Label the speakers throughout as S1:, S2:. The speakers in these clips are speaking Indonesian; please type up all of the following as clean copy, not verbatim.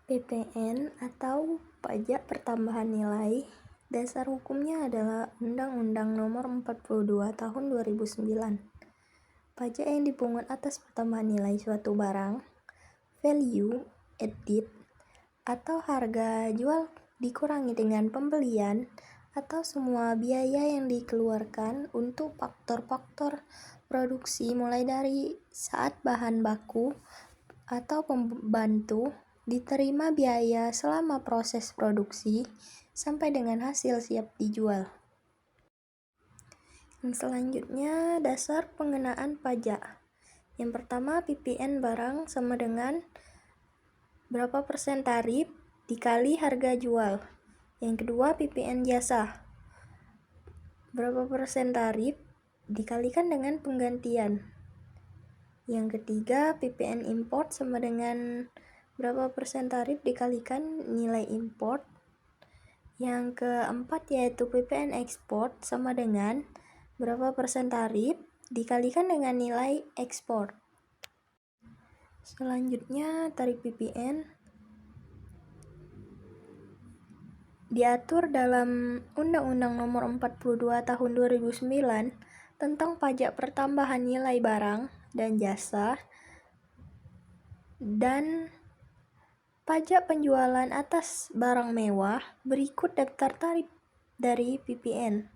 S1: PPN atau Pajak Pertambahan Nilai, dasar hukumnya adalah Undang-Undang Nomor 42 Tahun 2009. Pajak yang dipungut atas pertambahan nilai suatu barang, value added, atau harga jual dikurangi dengan pembelian atau semua biaya yang dikeluarkan untuk faktor-faktor produksi mulai dari saat bahan baku atau pembantu diterima biaya selama proses produksi sampai dengan hasil siap dijual. Yang selanjutnya, dasar pengenaan pajak. Yang pertama, PPN barang sama dengan berapa persen tarif dikali harga jual. Yang kedua, PPN jasa. Berapa persen tarif dikalikan dengan penggantian. Yang ketiga, PPN import sama dengan berapa persen tarif dikalikan nilai import. Yang keempat yaitu PPN ekspor sama dengan berapa persen tarif dikalikan dengan nilai ekspor. Selanjutnya, tarif PPN diatur dalam Undang-Undang Nomor 42 Tahun 2009 tentang pajak pertambahan nilai barang dan jasa dan pajak penjualan atas barang mewah. Berikut daftar tarif dari PPN.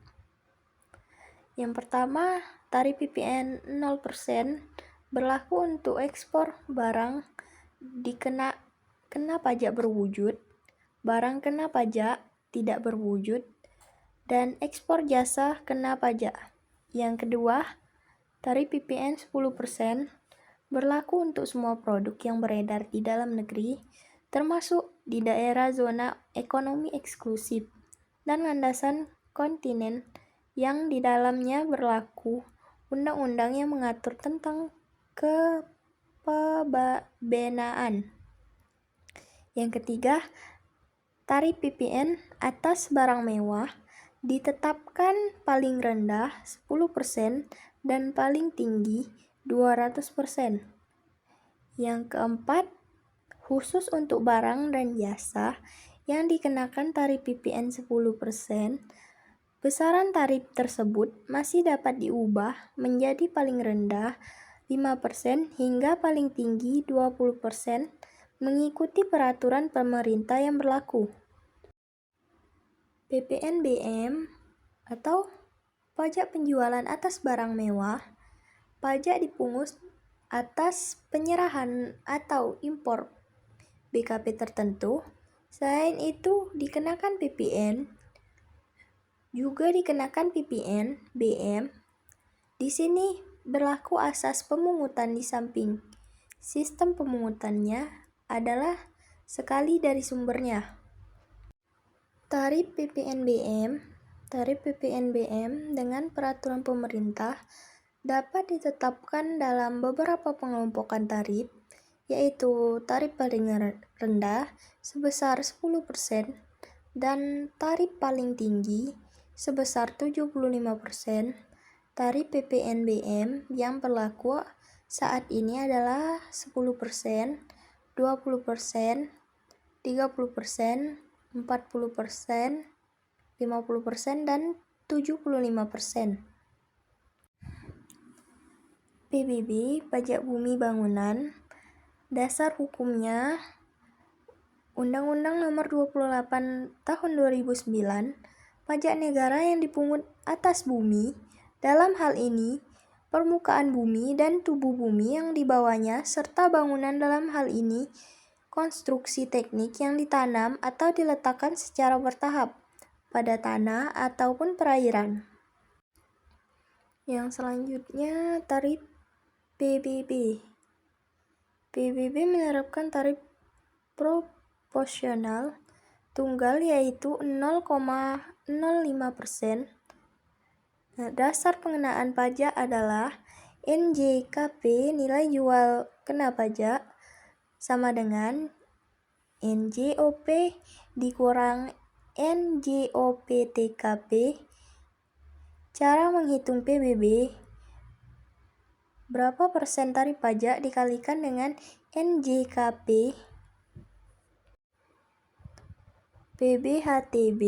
S1: Yang pertama, tarif PPN 0% berlaku untuk ekspor barang kena pajak berwujud, barang kena pajak tidak berwujud, dan ekspor jasa kena pajak. Yang kedua, tarif PPN 10% berlaku untuk semua produk yang beredar di dalam negeri, termasuk di daerah zona ekonomi eksklusif dan landasan kontinen yang di dalamnya berlaku undang-undang yang mengatur tentang kepabeanaan. Yang ketiga, tarif PPN atas barang mewah ditetapkan paling rendah 10% dan paling tinggi 200%. Yang keempat, khusus untuk barang dan jasa yang dikenakan tarif PPN 10%, besaran tarif tersebut masih dapat diubah menjadi paling rendah 5% hingga paling tinggi 20% mengikuti peraturan pemerintah yang berlaku. PPNBM atau pajak penjualan atas barang mewah, pajak dipungut atas penyerahan atau impor BKP tertentu. Selain itu dikenakan PPN, juga dikenakan PPN BM. Di sini berlaku asas pemungutan di samping sistem pemungutannya adalah sekali dari sumbernya. Tarif PPNBM dengan peraturan pemerintah dapat ditetapkan dalam beberapa pengelompokan tarif, yaitu tarif paling rendah sebesar 10% dan tarif paling tinggi sebesar 75%. Tarif PPNBM yang berlaku saat ini adalah 10%, 20%, 30%, 40%, 50%, dan 75%. PBB, Pajak Bumi Bangunan, dasar hukumnya Undang-Undang Nomor 28 Tahun 2009, pajak negara yang dipungut atas bumi, dalam hal ini permukaan bumi dan tubuh bumi yang dibawahnya, serta bangunan dalam hal ini konstruksi teknik yang ditanam atau diletakkan secara bertahap pada tanah ataupun perairan. Yang selanjutnya, tarif PBB. PBB menerapkan tarif proporsional tunggal yaitu 0,05%. Dasar pengenaan pajak adalah NJKP nilai jual kena pajak sama dengan NJOP dikurang NJOP-TKP. Cara menghitung PBB, berapa persen tarif pajak dikalikan dengan NJKP PBHTB,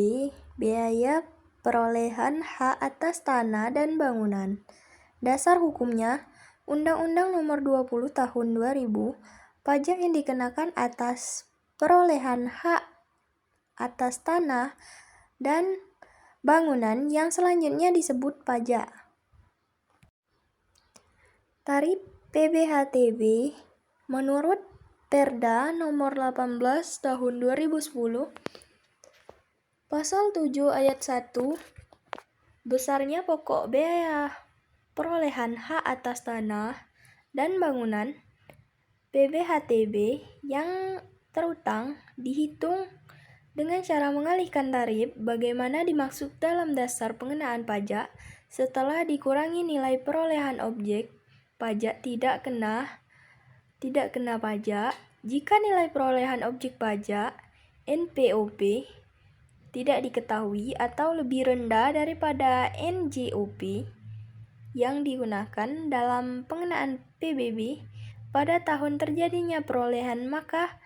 S1: biaya perolehan hak atas tanah dan bangunan. Dasar hukumnya, Undang-Undang Nomor 20 Tahun 2000, pajak yang dikenakan atas perolehan hak atas tanah dan bangunan yang selanjutnya disebut pajak. Tarif PBHTB menurut Perda Nomor 18 Tahun 2010, Pasal 7 Ayat 1, besarnya pokok biaya perolehan hak atas tanah dan bangunan PBHTB yang terutang dihitung dengan cara mengalihkan tarif bagaimana dimaksud dalam dasar pengenaan pajak setelah dikurangi nilai perolehan objek pajak tidak kena pajak jika nilai perolehan objek pajak NPOP tidak diketahui atau lebih rendah daripada NJOP yang digunakan dalam pengenaan PBB pada tahun terjadinya perolehan, maka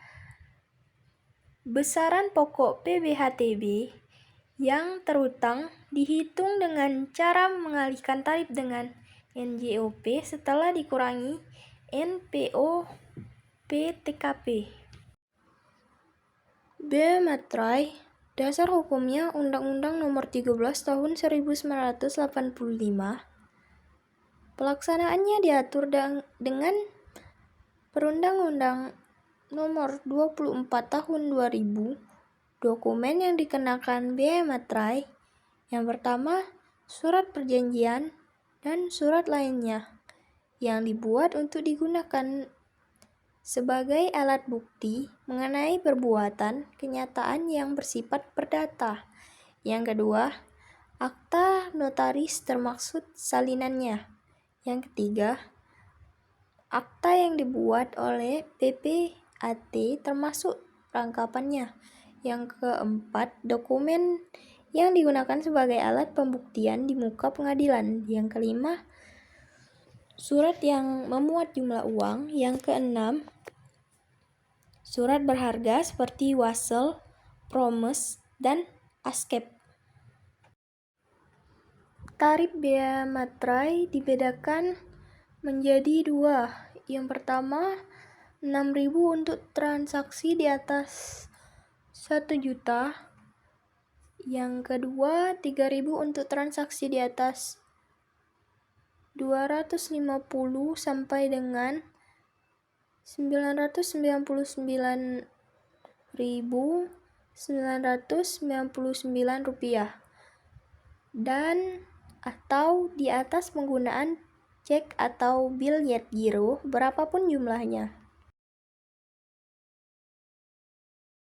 S1: besaran pokok PBHTB yang terutang dihitung dengan cara mengalihkan tarif dengan NJOP setelah dikurangi NPOP TKP. Biaya materai. Dasar hukumnya Undang-Undang Nomor 13 Tahun 1985. Pelaksanaannya diatur dengan Perundang-Undang Nomor 24 Tahun 2000. Dokumen yang dikenakan biaya materai. Yang pertama, surat perjanjian dan surat lainnya yang dibuat untuk digunakan sebagai alat bukti mengenai perbuatan kenyataan yang bersifat perdata. Yang kedua, akta notaris termaksud salinannya. Yang ketiga, akta yang dibuat oleh PPAT termasuk rangkapannya. Yang keempat, dokumen yang digunakan sebagai alat pembuktian di muka pengadilan. Yang kelima, surat yang memuat jumlah uang. Yang keenam, surat berharga seperti wasel, promes, dan askep. Tarif biaya materai dibedakan menjadi dua. Yang pertama, 6.000 untuk transaksi di atas 1 juta. Yang kedua, 3.000 untuk transaksi di atas 250 sampai dengan 999.999 rupiah dan atau di atas penggunaan cek atau biljet giro berapapun jumlahnya.